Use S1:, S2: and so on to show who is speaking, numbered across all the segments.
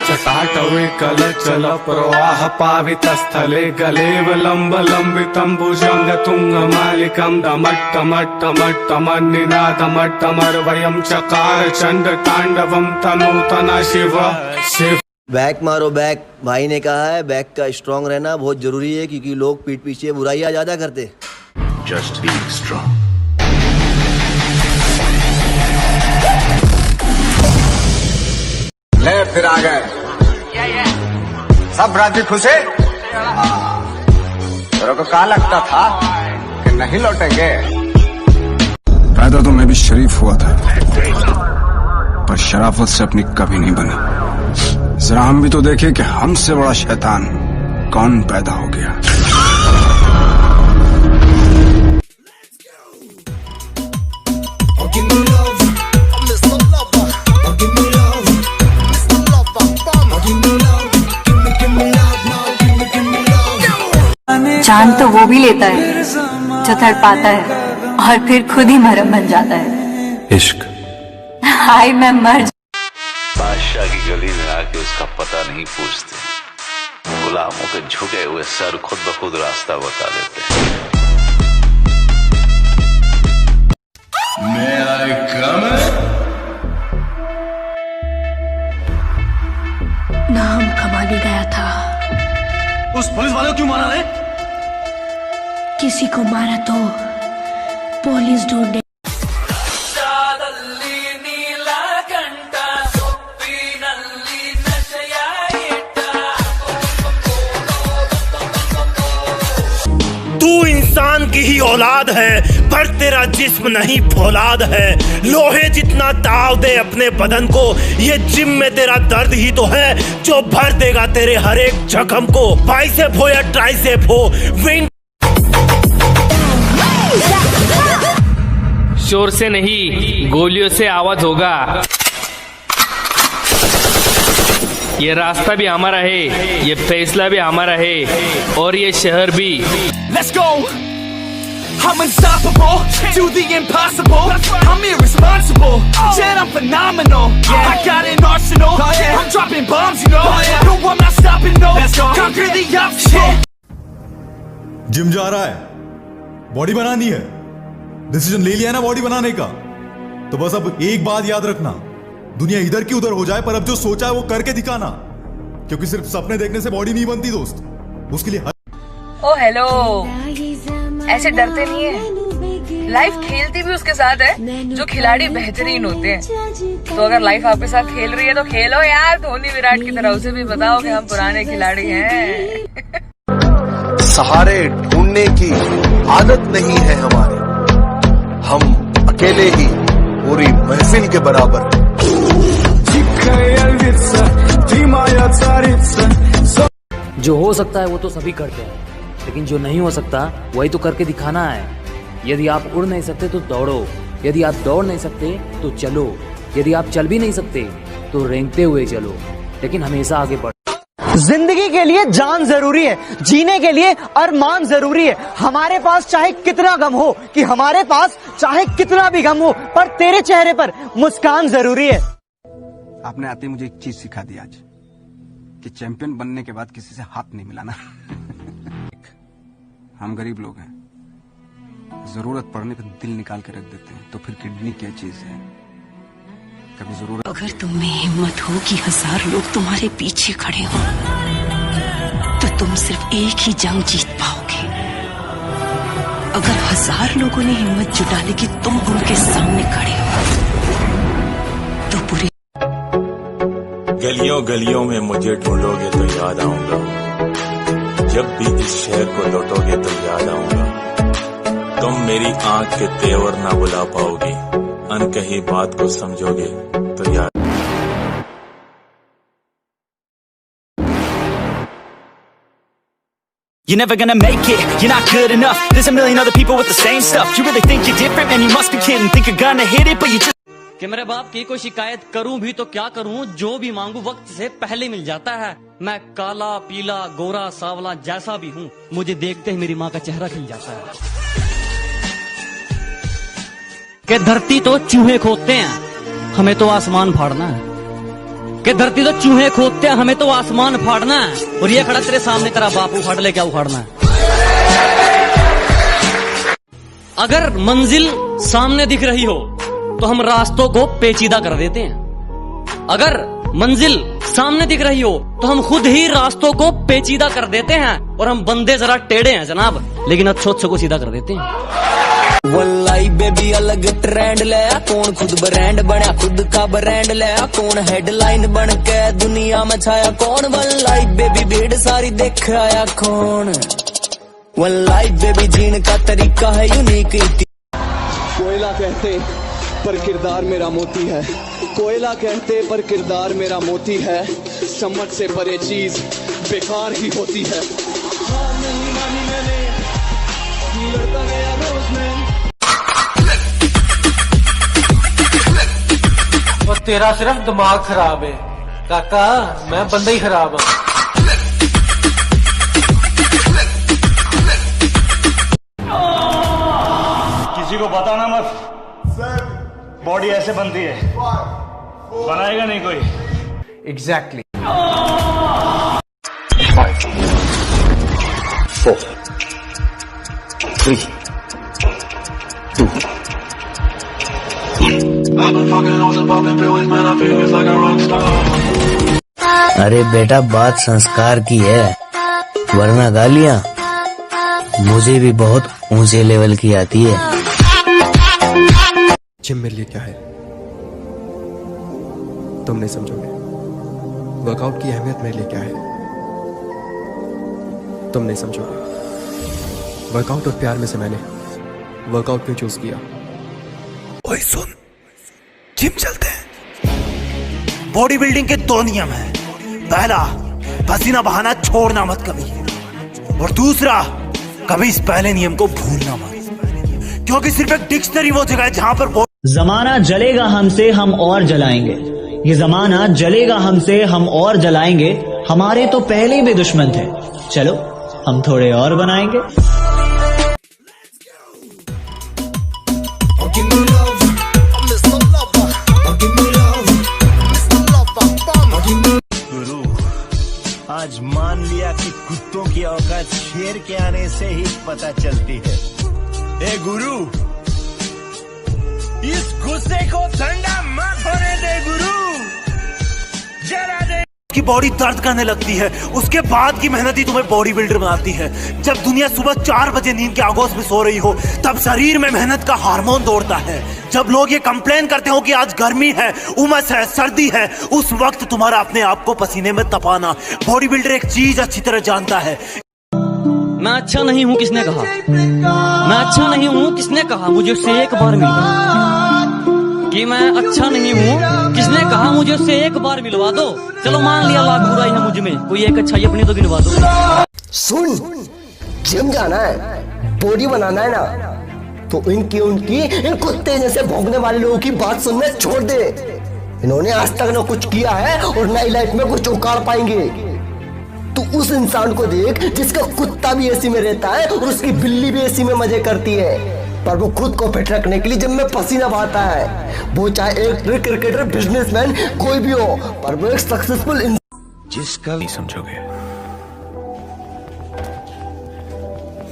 S1: चटाटवे कलचल प्रवाह पावितस्थले गलेवलम्बलम्बितं भुजङ्गतुङ्गमालिकं डमट्टमट्टमट्टमन्निनादमट्टमर्वयं चकार चण्डताण्डवं तनूतना शिव शिव।
S2: बैक मारो बैक, भाई ने कहा है बैक का स्ट्रांग रहना बहुत जरूरी है, क्योंकि लोग पीठ पीछे बुराइयां ज्यादा करते।
S3: Just be strong.
S4: ले फिर आ गए सब राजी खुश है। तेरे को कहा लगता था कि नहीं लौटेंगे।
S5: पैदा तो मैं भी शरीफ हुआ था, पर शराफत से अपनी कभी नहीं बनी। जरा हम भी तो देखे कि हमसे बड़ा शैतान कौन पैदा हो गया।
S6: जान तो वो भी लेता है जो तड़पाता है और फिर खुद ही मरहम बन जाता है।
S5: इश्क
S6: हाय मैं मर
S3: बादशाह की गली में आके उसका पता नहीं पूछते, गुलामों के झुके हुए सर खुद ब खुद रास्ता बता देते हैं।
S6: नाम कमाने गया था,
S7: उस पुलिस वाले को क्यों मारा रे?
S6: किसी को मारा तो पुलिस ढूंढे।
S7: तू इंसान की ही औलाद है, पर तेरा जिस्म नहीं फौलाद है। लोहे जितना ताव दे अपने बदन को, ये जिम में तेरा दर्द ही तो है जो भर देगा तेरे हर एक जख्म को। बाइसेप हो या ट्राइसेप हो, विंग
S8: शोर से नहीं गोलियों से आवाज होगा। ये रास्ता भी हमारा है, ये फैसला भी हमारा है, और ये शहर भी।
S9: Let's go! I'm unstoppable, do the impossible. I'm irresponsible, shit I'm phenomenal. I got an arsenal, I'm dropping bombs, you know. No, I'm not stopping, no. Conquer the obstacle.
S10: Gym जा रहा है, बॉडी बनानी है, decision ले लिया ना body बनाने का, तो बस अब एक बात याद रखना, दुनिया इधर की उधर हो जाए पर अब जो सोचा है वो करके दिखाना, क्योंकि सिर्फ सपने देखने से बॉडी नहीं बनती दोस्त, उसके लिए
S11: ओ हेलो, ऐसे डरते नहीं है, लाइफ खेलती भी उसके साथ है जो खिलाड़ी बेहतरीन होते हैं। तो अगर लाइफ आपके साथ खेल रही है तो खेलो यार, धोनी विराट की तरह। उसे भी बताओ कि हम पुराने खिलाड़ी हैं।
S12: सहारे ढूंढने की आदत नहीं है हमारी, हम अकेले ही पूरी महफिल के बराबर।
S13: जो हो सकता है वो तो सभी करते हैं, लेकिन जो नहीं हो सकता वही तो करके दिखाना है। यदि आप उड़ नहीं सकते तो दौड़ो, यदि आप दौड़ नहीं सकते तो चलो, यदि आप चल भी नहीं सकते तो रेंगते हुए चलो, लेकिन हमेशा आगे बढ़ो।
S14: जिंदगी के लिए जान जरूरी है, जीने के लिए अरमान जरूरी है। हमारे पास चाहे कितना गम हो, कि हमारे पास चाहे कितना भी गम हो, पर तेरे चेहरे पर मुस्कान जरूरी है।
S15: आपने आते मुझे एक चीज सिखा दी आज, कि चैंपियन बनने के बाद किसी से हाथ नहीं मिलाना। हम गरीब लोग हैं, जरूरत पड़ने पर दिल निकाल के रख देते हैं, तो फिर किडनी क्या चीज है? कभी जरूरत।
S16: अगर तुम में हिम्मत हो कि 1000 लोग तुम्हारे पीछे खड़े हो, तो तुम सिर्फ एक ही जंग जीत पाओगे। अगर 1000 लोगों ने हिम्मत जुटा ली कि तुम उनके सामने खड़े हो, तो पूरी
S17: गलियों गलियों में मुझे ढूंढोगे तो याद आऊंगा, जब भी इस शहर को लौटोगे तो याद आऊंगा। तुम मेरी आंख के तेवर ना बुला पाओगे, अनकही बात को समझोगे तो याद।
S9: You're never gonna make it, you're not good enough. There's a million other people with the same stuff. You really think you're different? Man, you must be kidding. Think you're gonna hit it, but you just...
S18: कि मेरे बाप की कोई शिकायत करूं भी तो क्या करूं, जो भी मांगू वक्त से पहले मिल जाता है। मैं काला पीला गोरा सावला जैसा भी हूं, मुझे देखते ही मेरी माँ का चेहरा खिल जाता है। कि धरती तो चूहे खोदते हैं, हमें तो आसमान फाड़ना है। कि धरती तो चूहे खोदते हैं, हमें तो आसमान फाड़ना है। और ये खड़ा तेरे सामने तेरा बाप उखाड़ ले, क्या उखाड़ना है? अगर मंजिल सामने दिख रही हो तो हम रास्तों को पेचीदा कर देते हैं। अगर मंजिल सामने दिख रही हो तो हम खुद ही रास्तों को पेचीदा कर देते हैं। और हम बंदे जरा टेढ़े हैं जनाब, लेकिन अच्छे को सीधा कर देते हैं।
S19: वल्लाई बेबी अलग ट्रेंड ले, कौन खुद ब्रांड बना, खुद का ब्रांड ले, कौन हेडलाइन बन के दुनिया में छाया, कौन वल्लाई बेबी भीड़ सारी देख आया कौन। वल्लाई बेबी जीने का तरीका है यूनिक।
S20: कोयला कहते पर किरदार मेरा मोती है, कोयला कहते पर किरदार मेरा मोती है, समझ से परे चीज बेकार ही होती है। नहीं मानी मैंने, लड़ता गया रोज मैं।
S21: और तेरा सिर्फ दिमाग खराब है काका, मैं बंदा ही खराब हूँ।
S22: किसी को बताना मत, बॉडी ऐसे बनती है, बनाएगा नहीं कोई।
S21: एग्जैक्टली।
S12: 4 3 2
S2: अरे बेटा बात संस्कार की है, वरना गालियां मुझे भी बहुत ऊंचे लेवल की आती है।
S23: जिम मेरे लिए क्या है तुम नहीं समझोगे। वर्कआउट की अहमियत मेरे लिए क्या है तुम नहीं समझोगे। वर्कआउट और प्यार में से मैंने वर्कआउट क्यों चूज किया।
S7: ओए सुन, जिम चलते हैं। बॉडी बिल्डिंग के 2 नियम हैं। पहला, पसीना बहाना छोड़ना मत कभी, और दूसरा, कभी इस पहले नियम को भूलना मत, क्योंकि सिर्फ एक डिक्शनरी वो जगह है जहां पर
S14: जमाना जलेगा हमसे हम और जलाएंगे, ये जमाना जलेगा हमसे हम और जलाएंगे, हमारे तो पहले भी दुश्मन थे, चलो हम थोड़े और बनाएंगे।
S24: गुरु, आज मान लिया कि कुत्तों की औकात शेर के आने से ही पता चलती है। ए गुरु, इस गुस्से को ठंडा मत होने दे गुरु, जरा दे।
S7: की बॉडी दर्द करने लगती है, उसके बाद की मेहनत ही तुम्हें बॉडी बिल्डर बनाती है। जब दुनिया सुबह 4 बजे नींद के आगोश में सो रही हो, तब शरीर में मेहनत का हार्मोन दौड़ता है। जब लोग ये कंप्लेन करते हो कि आज गर्मी है, उमस है, सर्दी है, उस वक्त तुम्हारा अपने आप को पसीने में तपाना बॉडी बिल्डर एक चीज अच्छी तरह जानता है।
S18: मैं अच्छा नहीं हूँ किसने कहा, मैं अच्छा नहीं हूँ किसने कहा, मुझे उससे एक बार मिलवा कि मैं अच्छा नहीं हूँ किसने कहा, मुझे उससे एक बार मिलवा दो। चलो मान लिया लाख बुराई है मुझ में, कोई एक अच्छाई अपनी तो गिनवा दो।
S2: सुन, जिम जाना है, बॉडी बनाना है ना, तो उनकी इन कुत्ते जैसे भौंकने वाले लोगों की बात सुनना छोड़ दे। इन्होंने आज तक ना कुछ किया है और नई लाइफ में कुछ उखाड़ पाएंगे। तू उस इंसान को देख जिसका कुत्ता भी एसी में रहता है और उसकी बिल्ली भी एसी में मजे करती है, पर वो खुद को फिट रखने के लिए जिम में पसीना बहाता है। वो चाहे एक क्रिकेटर, बिजनेसमैन, कोई भी हो, पर वो एक सक्सेसफुल
S23: जिसका नहीं समझोगे,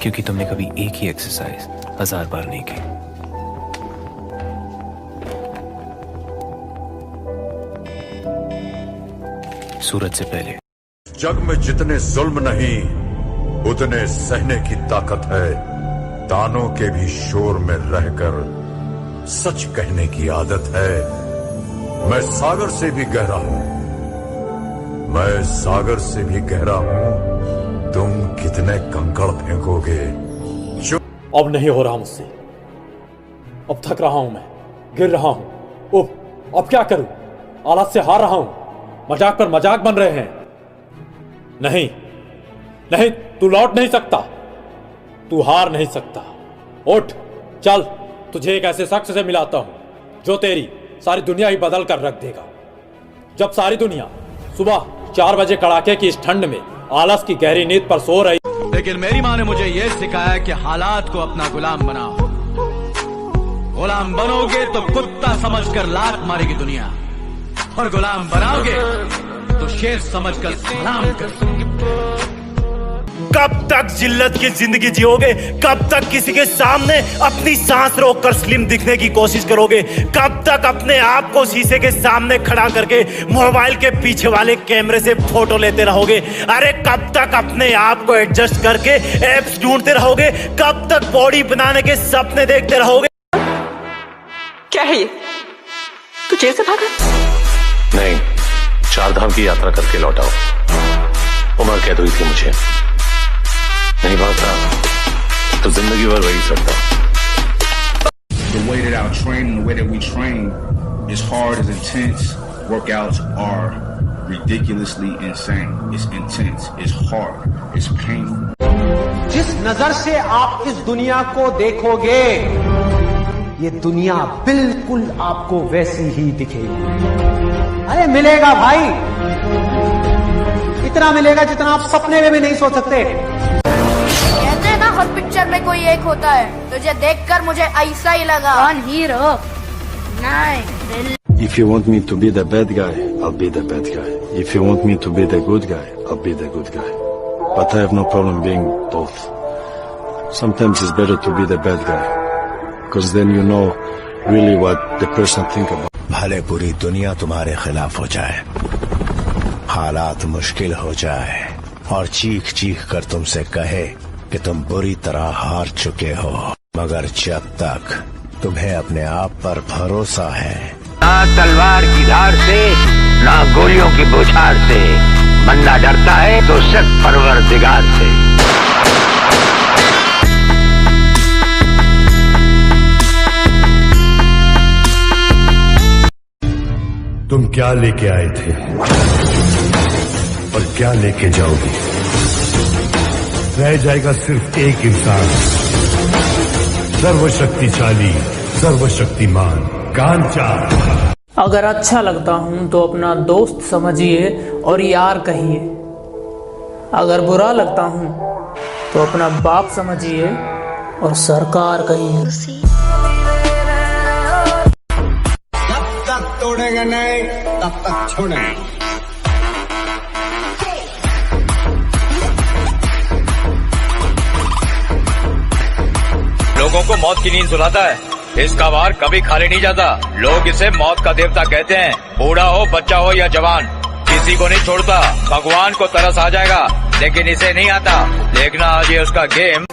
S23: क्योंकि तुमने कभी एक ही एक्सरसाइज 1000 बार नहीं की। सूरज से पहले
S25: जग में जितने जुल्म नहीं उतने सहने की ताकत है। तानों के भी शोर में रहकर सच कहने की आदत है। मैं सागर से भी गहरा हूं, मैं सागर से भी गहरा हूं। तुम कितने कंकड़ फेंकोगे।
S26: अब नहीं हो रहा मुझसे, अब थक रहा हूं, मैं गिर रहा हूं। अब क्या करूं, हालात से हार रहा हूं। मजाक पर मजाक बन रहे हैं। नहीं नहीं, तू लौट नहीं सकता, तू हार नहीं सकता। उठ चल, तुझे एक ऐसे शख्स से मिलाता हूं जो तेरी सारी दुनिया ही बदल कर रख देगा। जब सारी दुनिया सुबह 4 बजे कड़ाके की इस ठंड में आलस की गहरी नींद पर सो रही,
S27: लेकिन मेरी माँ ने मुझे यह सिखाया कि हालात को अपना गुलाम बनाओ। गुलाम बनोगे तो कुत्ता समझकर लात मारेगी दुनिया, और गुलाम बनाओगे तो शेर समझकर सलाम कर।
S7: कब तक जिल्लत की जिंदगी जियोगे? कब तक किसी के सामने अपनी सांस रोककर स्लिम दिखने की कोशिश करोगे? कब तक अपने आप को शीशे के सामने खड़ा करके मोबाइल के पीछे वाले कैमरे से फोटो लेते रहोगे? अरे कब तक अपने आप को एडजस्ट करके एप्स ढूंढते रहोगे? कब तक बॉडी बनाने के सपने देखते रहोगे?
S1: क्या है ये? तू जेल से भागा?
S12: नहीं, 4 धाम की यात्रा करके लौटा हूं। उमर कैद हुई थी मुझे, नहीं भागता तो जिंदगी भर वही करता।
S3: The way that I train and the way that we train is hard, is intense. Workouts are ridiculously insane. It's intense, it's hard, it's painful.
S14: जिस नजर से आप इस दुनिया को देखोगे, ये दुनिया बिल्कुल आपको वैसी ही दिखेगी। अरे मिलेगा भाई, इतना मिलेगा जितना आप सपने में भी नहीं सोच सकते।
S4: कहते हैं ना हर पिक्चर में कोई एक होता है, तुझे देखकर मुझे ऐसा ही लगा। कौन हीरो? नहीं।
S25: If you want me to be the bad guy, I'll be the bad guy. If you want me to be the good guy, I'll be the good guy. But I have no problem being both. Sometimes it's better to be the bad guy, because then you know really what the person think about.
S24: भले पूरी दुनिया तुम्हारे खिलाफ हो जाए, हालात मुश्किल हो जाए और चीख चीख कर तुमसे कहे कि तुम बुरी तरह हार चुके हो, मगर जब तक तुम्हें अपने आप पर भरोसा है,
S5: ना तलवार की धार से ना गोलियों की बौछार से, बंदा डरता है तो सिर्फ परवरदिगार से।
S25: तुम क्या लेके आए थे और क्या लेके जाओगे? रह जाएगा सिर्फ एक इंसान, सर्वशक्तिशाली, सर्वशक्तिमान, कांचा।
S6: अगर अच्छा लगता हूं तो अपना दोस्त समझिए और यार कहिए। अगर बुरा लगता हूं तो अपना बाप समझिए और सरकार कहिए।
S8: जब तक तोड़ेंगे नहीं तब तक छोड़ेंगे।
S10: लोगों को मौत की नींद सुलाता है, इसका वार कभी खाली नहीं जाता। लोग इसे मौत का देवता कहते हैं। बूढ़ा हो, बच्चा हो या जवान, किसी को नहीं छोड़ता। भगवान को तरस आ जाएगा लेकिन इसे नहीं आता। देखना आज ये उसका गेम।